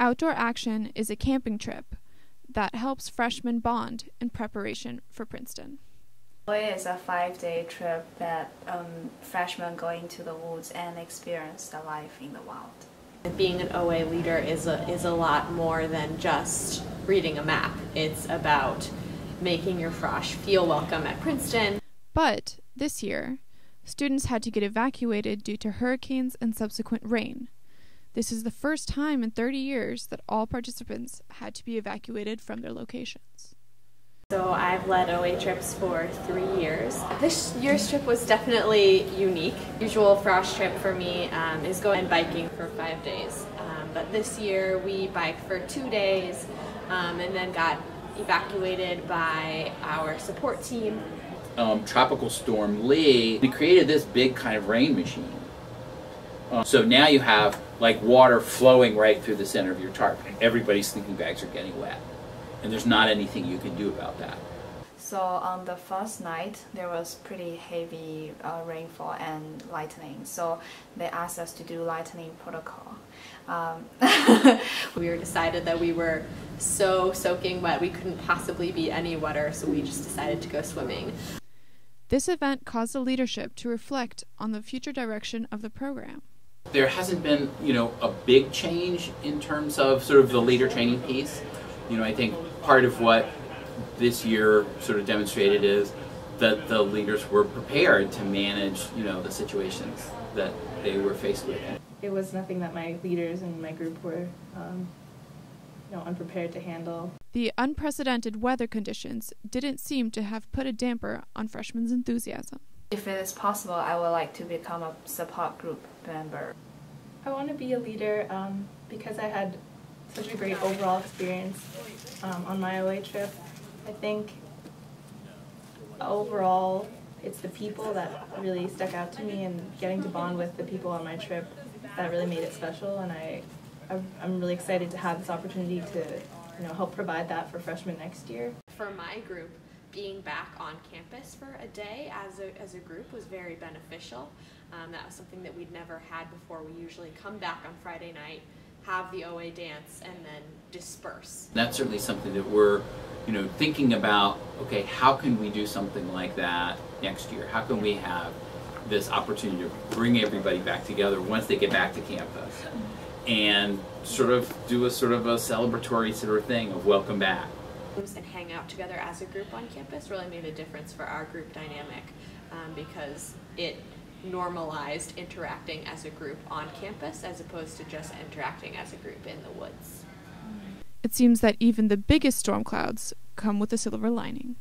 Outdoor Action is a camping trip that helps freshmen bond in preparation for Princeton. It is a 5-day trip that freshmen go into the woods and experience the life in the wild. Being an OA leader is a lot more than just reading a map. It's about making your frosh feel welcome at Princeton. But this year, students had to get evacuated due to hurricanes and subsequent rain. This is the first time in 30 years that all participants had to be evacuated from their locations. So I've led OA trips for 3 years. This year's trip was definitely unique. Usual frosh trip for me is going biking for 5 days. But this year we biked for 2 days and then got evacuated by our support team. Tropical Storm Lee, we created this big kind of rain machine. So now you have like water flowing right through the center of your tarp. Everybody's sleeping bags are getting wet. And there's not anything you can do about that. So on the first night, there was pretty heavy rainfall and lightning. So they asked us to do lightning protocol. We decided that we were so soaking wet we couldn't possibly be any wetter, so we just decided to go swimming. This event caused the leadership to reflect on the future direction of the program. There hasn't been, a big change in terms of sort of the leader training piece. I think part of what this year sort of demonstrated is that the leaders were prepared to manage, the situations that they were faced with. It was nothing that my leaders and my group were, unprepared to handle. The unprecedented weather conditions didn't seem to have put a damper on freshmen' enthusiasm. If it is possible, I would like to become a support group member. I want to be a leader because I had such a great overall experience on my OA trip. I think overall it's the people that really stuck out to me, and getting to bond with the people on my trip that really made it special, and I'm really excited to have this opportunity to help provide that for freshmen next year. For my group, being back on campus for a day as a group was very beneficial. That was something that we'd never had before. We usually come back on Friday night, have the OA dance, and then disperse. That's certainly something that we're, thinking about, okay, how can we do something like that next year? How can we have this opportunity to bring everybody back together once they get back to campus and sort of do a celebratory sort of thing of welcome back. And hang out together as a group on campus really made a difference for our group dynamic because it normalized interacting as a group on campus as opposed to just interacting as a group in the woods. It seems that even the biggest storm clouds come with a silver lining.